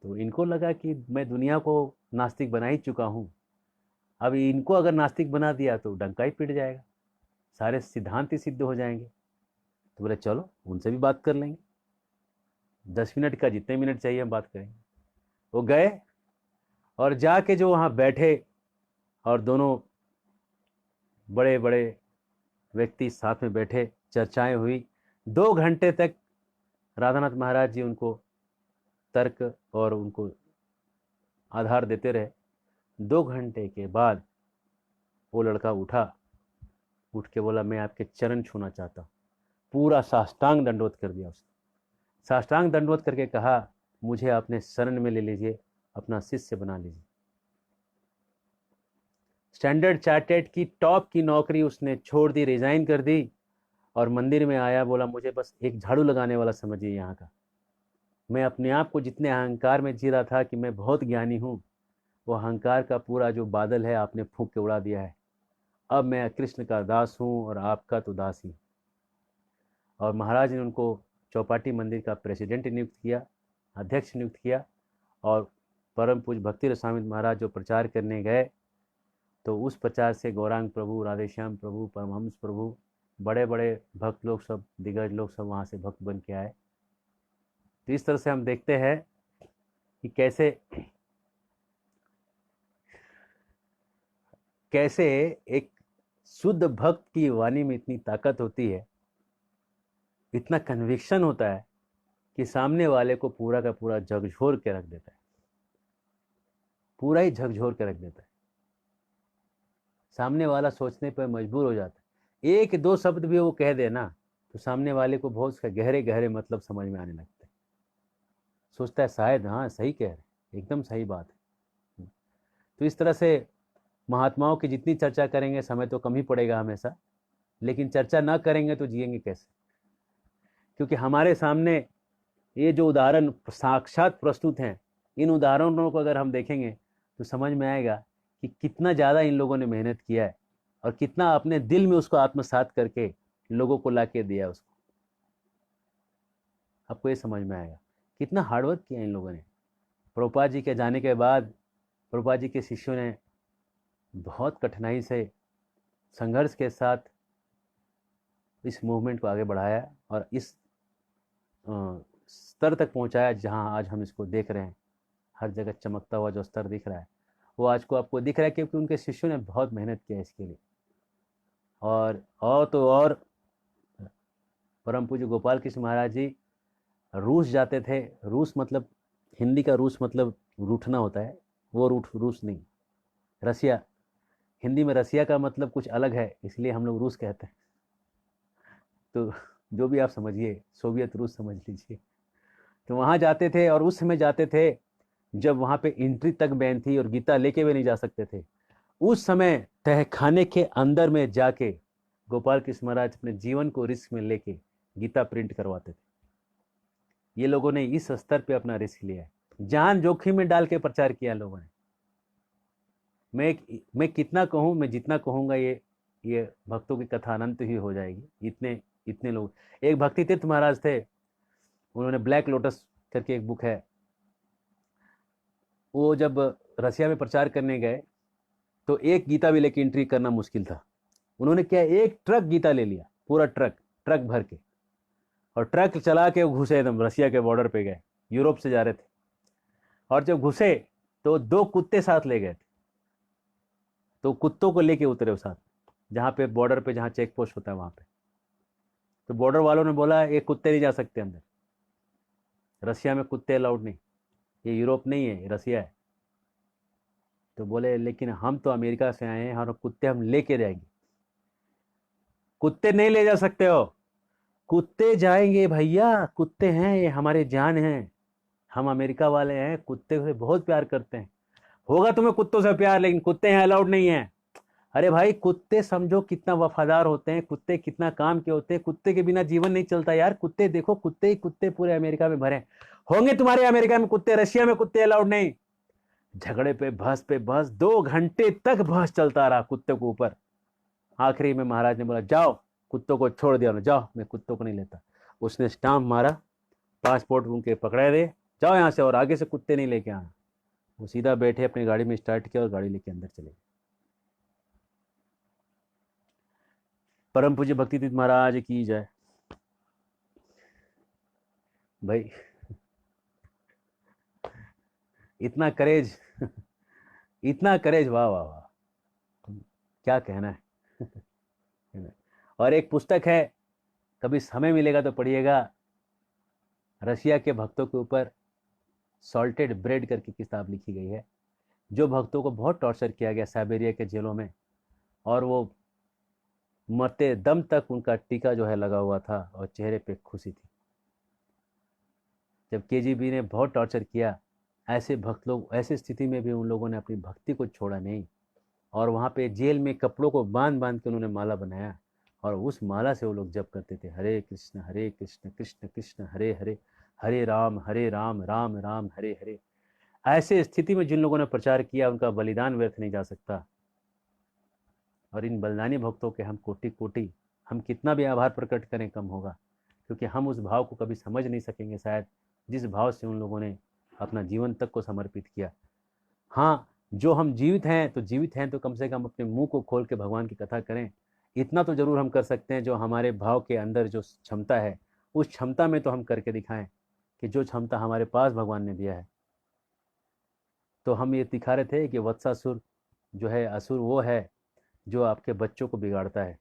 तो इनको लगा कि मैं दुनिया को नास्तिक बना ही चुका हूँ, अब इनको अगर नास्तिक बना दिया तो डंका ही पिट जाएगा, सारे सिद्धांत ही सिद्ध हो जाएंगे। तो बोले चलो उनसे भी बात कर लेंगे, 10 मिनट का जितने मिनट चाहिए हम बात करेंगे। वो गए और जाके जो वहाँ बैठे और दोनों बड़े बड़े व्यक्ति साथ में बैठे, चर्चाएं हुई 2 घंटे तक। राधानाथ महाराज जी उनको तर्क और उनको आधार देते रहे। 2 घंटे के बाद वो लड़का उठ के बोला मैं आपके चरण छूना चाहता हूँ। पूरा साष्टांग दंडवत कर दिया उसने। साष्टांग दंडवत करके कहा मुझे अपने शरण में ले लीजिए, अपना शिष्य बना लीजिए। स्टैंडर्ड चार्टेड की टॉप की नौकरी उसने छोड़ दी, रिजाइन कर दी और मंदिर में आया। बोला मुझे बस एक झाड़ू लगाने वाला समझिए यहाँ का। मैं अपने आप को जितने अहंकार में जी रहा था कि मैं बहुत ज्ञानी हूँ, वो अहंकार का पूरा जो बादल है आपने फूंक के उड़ा दिया है। अब मैं कृष्ण का दास हूँ और आपका तो दास ही। और महाराज ने उनको चौपाटी मंदिर का प्रेसिडेंट नियुक्त किया, अध्यक्ष नियुक्त किया। और परम पूज्य भक्ति रसामित महाराज जो प्रचार करने गए तो उस प्रचार से गौरांग प्रभु, राधेश्याम प्रभु, परमहंस प्रभु, बड़े बड़े भक्त लोग सब, दिग्गज लोग सब वहाँ से भक्त बन के आए। तो इस तरह से हम देखते हैं कि कैसे एक शुद्ध भक्त की वाणी में इतनी ताकत होती है, इतना कन्विक्शन होता है कि सामने वाले को पूरा का पूरा झकझोर के रख देता है, पूरा ही झकझोर के रख देता है। सामने वाला सोचने पर मजबूर हो जाता है। 1-2 शब्द भी वो कह दे ना तो सामने वाले को बहुत उसका गहरे गहरे मतलब समझ में आने लगता है। सोचता है शायद हाँ सही कह रहे, एकदम सही बात है। तो इस तरह से महात्माओं की जितनी चर्चा करेंगे समय तो कम ही पड़ेगा हमेशा, लेकिन चर्चा ना करेंगे तो जिएंगे कैसे? क्योंकि हमारे सामने ये जो उदाहरण साक्षात प्रस्तुत हैं, इन उदाहरणों को अगर हम देखेंगे तो समझ में आएगा कि कितना ज़्यादा इन लोगों ने मेहनत किया है और कितना अपने दिल में उसको आत्मसात करके लोगों को ला के दिया उसको। आपको ये समझ में आएगा कितना हार्डवर्क किया इन लोगों ने। प्रभुपाद जी के जाने के बाद प्रभुपाद जी के शिष्यों ने बहुत कठिनाई से, संघर्ष के साथ इस मूवमेंट को आगे बढ़ाया और इस स्तर तक पहुंचाया जहां आज हम इसको देख रहे हैं। हर जगह चमकता हुआ जो स्तर दिख रहा है वो आज को आपको दिख रहा है क्योंकि उनके शिष्यों ने बहुत मेहनत किया इसके लिए। और तो और परम पूज्य गोपाल कृष्ण महाराज जी रूस जाते थे। रूस मतलब हिंदी का रूस मतलब रूठना होता है, वो रूस नहीं, रसिया। हिंदी में रसिया का मतलब कुछ अलग है, इसलिए हम लोग रूस कहते हैं। तो जो भी आप समझिए, सोवियत रूस समझ लीजिए। तो वहाँ जाते थे, और उस समय जाते थे जब वहाँ पे एंट्री तक बैन थी और गीता लेके भी नहीं जा सकते थे। उस समय तहखाने के अंदर में जाके गोपाल कृष्ण महाराज अपने जीवन को रिस्क में लेके गीता प्रिंट करवाते थे। ये लोगों ने इस स्तर पे अपना रिस्क लिया है, जान जोखिम में डाल के प्रचार किया लोगों ने। मैं कितना कहूँ, मैं जितना कहूँगा ये भक्तों की कथा अनंत ही हो जाएगी। इतने इतने लोग। एक भक्ति तीर्थ महाराज थे, उन्होंने ब्लैक लोटस करके एक बुक है, वो जब रसिया में प्रचार करने गए तो एक गीता भी लेके एंट्री करना मुश्किल था। उन्होंने क्या, एक ट्रक गीता ले लिया, पूरा ट्रक, ट्रक भर के, और ट्रक चला के वो घुसे एकदम रसिया के बॉर्डर पे गए। यूरोप से जा रहे थे, और जब घुसे तो 2 कुत्ते साथ ले गए थे। तो कुत्तों को लेके उतरे साथ, जहाँ पे बॉर्डर पे जहाँ चेक पोस्ट होता है वहाँ पे। तो बॉर्डर वालों ने बोला ये कुत्ते नहीं जा सकते अंदर, रसिया में कुत्ते अलाउड नहीं, ये यूरोप नहीं है, ये रसिया है। तो बोले लेकिन हम तो अमेरिका से आए हैं और कुत्ते हम लेके जाएंगे। कुत्ते नहीं ले जा सकते हो। कुत्ते जाएंगे भैया, कुत्ते हैं, ये हमारे जान हैं, हम अमेरिका वाले हैं, कुत्ते से बहुत प्यार करते हैं। होगा तुम्हें कुत्तों से प्यार, लेकिन कुत्ते हैं अलाउड नहीं है। अरे भाई, कुत्ते समझो कितना वफादार होते हैं, कुत्ते कितना काम के होते हैं, कुत्ते के बिना जीवन नहीं चलता यार। कुत्ते देखो, कुत्ते ही कुत्ते पूरे अमेरिका में भरे होंगे। तुम्हारे अमेरिका में कुत्ते, रशिया में कुत्ते अलाउड नहीं। झगड़े पे बहस 2 घंटे तक बहस चलता रहा कुत्ते के ऊपर। आखिरी में महाराज ने बोला जाओ, कुत्तों को छोड़ दिया, जाओ, मैं कुत्तों को नहीं लेता। उसने स्टाम्प मारा, पासपोर्ट उनके पकड़े दे, जाओ यहाँ से, और आगे से कुत्ते नहीं लेके आना। वो सीधा बैठे अपनी गाड़ी में, स्टार्ट किया और गाड़ी लेके अंदर चले गए। परम पूज्य भक्ति तीर्थ महाराज की जय। भाई इतना करेज इतना करेज, वाह वाह वाह, क्या कहना है। और एक पुस्तक है, कभी समय मिलेगा तो पढ़िएगा, रशिया के भक्तों के ऊपर सॉल्टेड ब्रेड करके किताब लिखी गई है। जो भक्तों को बहुत टॉर्चर किया गया साइबेरिया के जेलों में, और वो मरते दम तक उनका टीका जो है लगा हुआ था और चेहरे पे खुशी थी। जब केजीबी ने बहुत टॉर्चर किया, ऐसे भक्त लोग, ऐसी स्थिति में भी उन लोगों ने अपनी भक्ति को छोड़ा नहीं, और वहाँ पे जेल में कपड़ों को बांध बांध के उन्होंने माला बनाया, और उस माला से वो लोग जप करते थे, हरे कृष्ण कृष्ण कृष्ण हरे हरे, हरे राम राम राम हरे हरे। ऐसे स्थिति में जिन लोगों ने प्रचार किया, उनका बलिदान व्यर्थ नहीं जा सकता। और इन बलिदानी भक्तों के हम कोटि कोटि, हम कितना भी आभार प्रकट करें कम होगा, क्योंकि हम उस भाव को कभी समझ नहीं सकेंगे शायद, जिस भाव से उन लोगों ने अपना जीवन तक को समर्पित किया। हाँ, जो हम जीवित हैं तो जीवित हैं तो कम से कम अपने मुंह को खोल के भगवान की कथा करें। इतना तो जरूर हम कर सकते हैं, जो हमारे भाव के अंदर जो क्षमता है, उस क्षमता में तो हम करके दिखाएं, कि जो क्षमता हमारे पास भगवान ने दिया है। तो हम ये दिखा रहे थे कि वत्सासुर जो है, असुर वो है जो आपके बच्चों को बिगाड़ता है,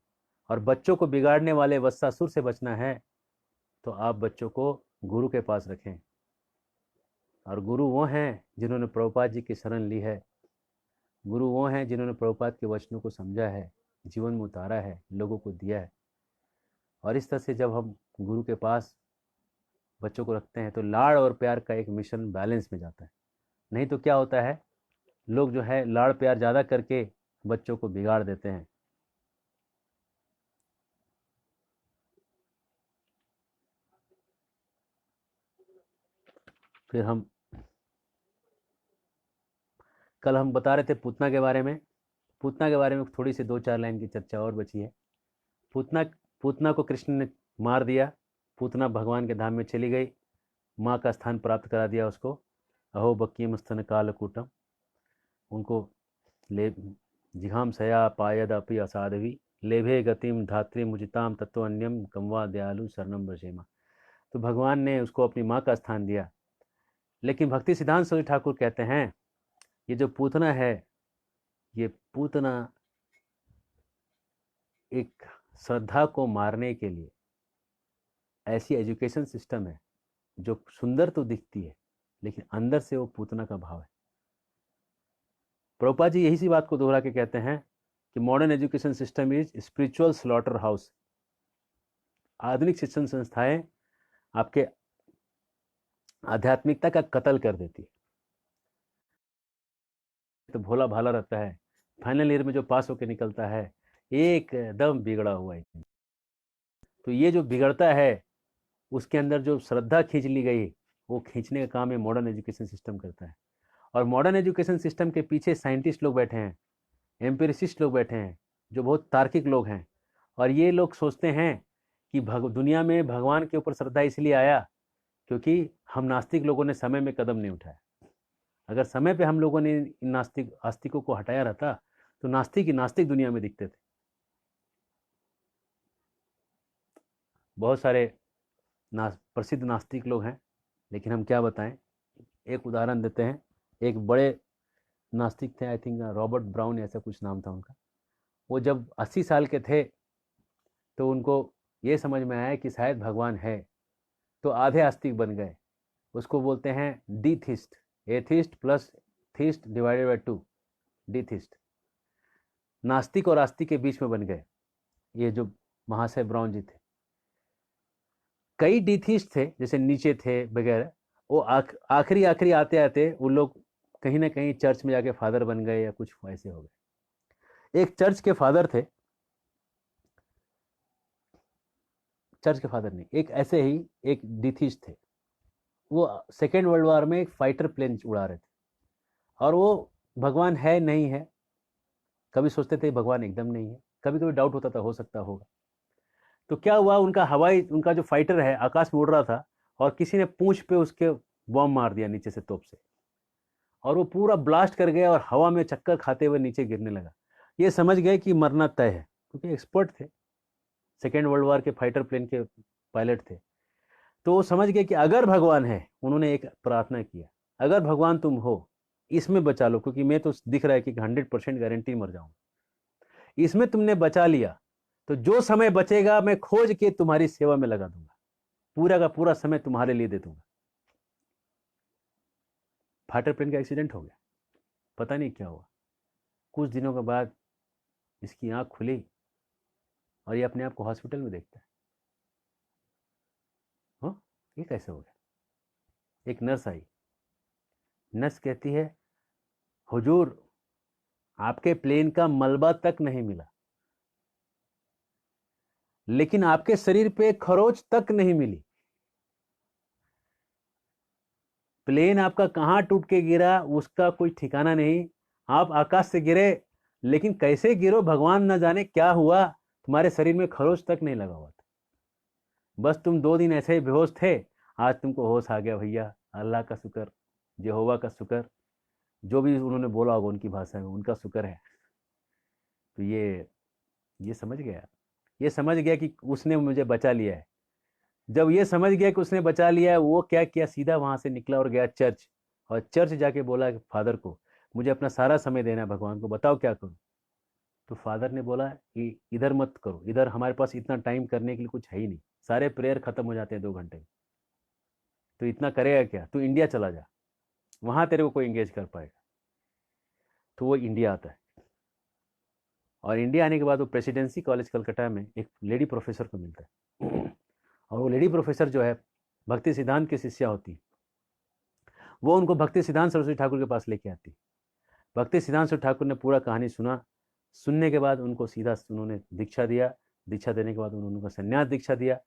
और बच्चों को बिगाड़ने वाले वत्सासुर से बचना है तो आप बच्चों को गुरु के पास रखें। और गुरु वो हैं जिन्होंने प्रभुपाद जी की शरण ली है, गुरु वो हैं जिन्होंने प्रभुपाद के वचनों को समझा है, जीवन में उतारा है, लोगों को दिया है। और इस तरह से जब हम गुरु के पास बच्चों को रखते हैं तो लाड़ और प्यार का एक मिशन बैलेंस में जाता है। नहीं तो क्या होता है, लोग जो है लाड़ प्यार ज़्यादा करके बच्चों को बिगाड़ देते हैं। फिर कल हम बता रहे थे पूतना के बारे में। पूतना के बारे में थोड़ी सी 2-4 लाइन की चर्चा और बची है। पूतना पूतना को कृष्ण ने मार दिया, पूतना भगवान के धाम में चली गई, माँ का स्थान प्राप्त करा दिया उसको। अहो बक्कीम स्तन कालकूटम, उनको ले जिहाम सया पायद अपि असाधवी, लेभे गतिम धात्री मुजिताम तत्वन्यम कमवा दयालु शरणम ब्रजेमा। तो भगवान ने उसको अपनी माँ का स्थान दिया। लेकिन भक्ति सिद्धांत सूर्य ठाकुर कहते हैं, ये जो पूतना है, ये पूतना एक श्रद्धा को मारने के लिए ऐसी एजुकेशन सिस्टम है जो सुंदर तो दिखती है, लेकिन अंदर से वो पूतना का भाव है। प्रभुपाद जी यही सी बात को दोहरा के कहते हैं कि modern education system is spiritual slaughter house. आधुनिक शिक्षण संस्थाएं आपके आध्यात्मिकता का कत्ल कर देती है। तो भोला भाला रहता है, फाइनल ईयर में जो पास होकर निकलता है एकदम बिगड़ा हुआ है। तो ये जो बिगड़ता है उसके अंदर जो श्रद्धा खींच ली गई, वो खींचने का काम है मॉडर्न एजुकेशन सिस्टम करता है। और मॉडर्न एजुकेशन सिस्टम के पीछे साइंटिस्ट लोग बैठे हैं, एम्पिरिसिस्ट लोग बैठे हैं, जो बहुत तार्किक लोग हैं। और ये लोग सोचते हैं कि दुनिया में भगवान के ऊपर श्रद्धा इसलिए आया क्योंकि हम नास्तिक लोगों ने समय में कदम नहीं उठाया। अगर समय पे हम लोगों ने इन नास्तिक आस्तिकों को हटाया रहता तो नास्तिक ही नास्तिक दुनिया में दिखते थे। बहुत सारे प्रसिद्ध नास्तिक लोग हैं, लेकिन हम क्या बताएं। एक उदाहरण देते हैं। एक बड़े नास्तिक थे, आई थिंक रॉबर्ट ब्राउन ऐसा कुछ नाम था उनका। वो जब 80 साल के थे तो उनको ये समझ में आया कि शायद भगवान है, तो आधे आस्तिक बन गए। उसको बोलते हैं डीथिस्ट, एथिस्ट प्लस थिस्ट डिवाइडेड बाय 2, डीथिस्ट। नास्तिक और आस्तिक के बीच में बन गए ये जो महाशय ब्राउन जी थे। कई डीथिस्ट थे, जैसे नीचे थे वगैरह, वो आखिरी आखिरी आते आते वो लोग कहीं ना कहीं चर्च में जाके फादर बन गए या कुछ ऐसे हो गए। एक चर्च के फादर थे, चर्च के फादर नहीं, एक ऐसे ही एक डीथिस्ट थे। वो सेकेंड वर्ल्ड वॉर में एक फाइटर प्लेन उड़ा रहे थे, और वो भगवान है नहीं है, कभी सोचते थे भगवान एकदम नहीं है, कभी कभी डाउट होता था हो सकता होगा। तो क्या हुआ, उनका जो फाइटर है आकाश में उड़ रहा था, और किसी ने पूंछ पे उसके बॉम्ब मार दिया नीचे से, तोप से, और वो पूरा ब्लास्ट कर गया और हवा में चक्कर खाते हुए नीचे गिरने लगा। ये समझ गए कि मरना तय है, क्योंकि एक्सपर्ट थे, सेकेंड वर्ल्ड वॉर के फाइटर प्लेन के पायलट थे। तो वो समझ गए कि अगर भगवान है, उन्होंने एक प्रार्थना किया, अगर भगवान तुम हो, इसमें बचा लो, क्योंकि मैं तो दिख रहा है कि 100% गारंटी मर जाऊंगा। इसमें तुमने बचा लिया तो जो समय बचेगा मैं खोज के तुम्हारी सेवा में लगा दूंगा, पूरा का पूरा समय तुम्हारे लिए दे दूंगा। फाइटर प्लेन का एक्सीडेंट हो गया, पता नहीं क्या हुआ। कुछ दिनों के बाद इसकी आंख खुली और ये अपने आप को हॉस्पिटल में देखता है। हाँ, ये कैसे हो गया। एक नर्स आई, नर्स कहती है, हुजूर आपके प्लेन का मलबा तक नहीं मिला, लेकिन आपके शरीर पे खरोच तक नहीं मिली। प्लेन आपका कहां टूट के गिरा उसका कोई ठिकाना नहीं। आप आकाश से गिरे, लेकिन कैसे गिरो भगवान न जाने, क्या हुआ, तुम्हारे शरीर में खरोच तक नहीं लगा हुआ था। बस तुम 2 दिन ऐसे ही बेहोश थे, आज तुमको होश आ गया भैया। अल्लाह का शुक्र, यहोवा का शुक्र, जो भी उन्होंने बोला होगा उनकी भाषा में, उनका शुक्र है। तो ये समझ गया, ये समझ गया कि उसने मुझे बचा लिया है। जब ये समझ गया कि उसने बचा लिया है, वो क्या किया, सीधा वहां से निकला और गया चर्च, और चर्च जाके बोला फादर को, मुझे अपना सारा समय देना है भगवान को, बताओ क्या करूं। तो फादर ने बोला कि इधर मत करो, इधर हमारे पास इतना टाइम करने के लिए कुछ है ही नहीं, सारे प्रेयर खत्म हो जाते हैं 2 घंटे में, तो इतना करेगा क्या, तू इंडिया चला जा, वहां तेरे को कोई एंगेज कर पाएगा। तो वो इंडिया आता है, और इंडिया आने के बाद वो प्रेसिडेंसी कॉलेज कलकत्ता में एक लेडी प्रोफेसर को मिलता है। और वो लेडी प्रोफेसर जो है भक्ति सिद्धांत की शिष्या होती है। वो उनको भक्ति सिद्धांत सरस्वती ठाकुर के पास लेके आती। भक्ति सिद्धांत सरस्वती ठाकुर ने पूरा कहानी सुना। सुनने के बाद उनको सीधा उन्होंने दीक्षा दिया। दीक्षा देने के बाद उन्होंने उनको संन्यास दीक्षा दिया।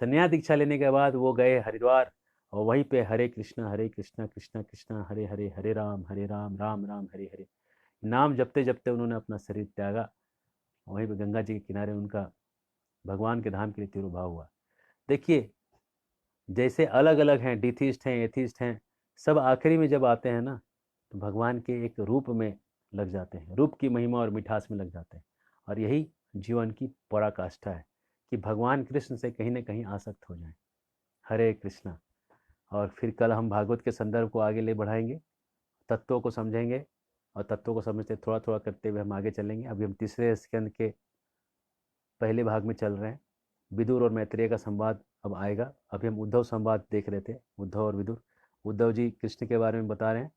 संन्यास दीक्षा लेने के बाद वो गए हरिद्वार, और वहीं पे हरे कृष्णा कृष्णा कृष्णा हरे हरे, हरे राम राम राम हरे हरे नाम जपते जपते उन्होंने अपना शरीर त्यागा। वहीं पे गंगा जी के किनारे उनका भगवान के धाम के लिए तिरुभाव हुआ। देखिए, जैसे अलग अलग हैं, डीथिस्ट हैं, एथिस्ट हैं, सब आखिरी में जब आते हैं ना, तो भगवान के एक रूप में लग जाते हैं, रूप की महिमा और मिठास में लग जाते हैं। और यही जीवन की पराकाष्ठा है कि भगवान कृष्ण से कहीं ना कहीं आसक्त हो जाएं। हरे कृष्णा। और फिर कल हम भागवत के संदर्भ को आगे ले बढ़ाएंगे, तत्वों को समझेंगे, और तत्वों को समझते थोड़ा थोड़ा करते हुए हम आगे चलेंगे। अभी हम तीसरे स्कंद के पहले भाग में चल रहे हैं। विदुर और मैत्रेय का संवाद अब आएगा। अभी हम उद्धव संवाद देख रहे थे, उद्धव और विदुर। उद्धव जी कृष्ण के बारे में बता रहे हैं।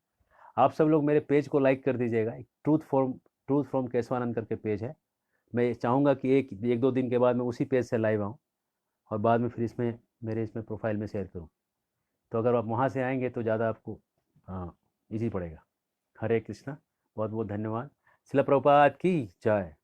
आप सब लोग मेरे पेज को लाइक कर दीजिएगा। एक ट्रूथ फ्रॉम केशवानंद करके पेज है। मैं चाहूँगा कि एक 2 दिन के बाद मैं उसी पेज से लाइव आऊँ, और बाद में फिर इसमें मेरे इसमें प्रोफाइल में शेयर करूँ। तो अगर आप वहाँ से आएंगे तो ज़्यादा आपको ईजी पड़ेगा। हरे कृष्णा, बहुत बहुत धन्यवाद। शिला प्रभुपाद की जय।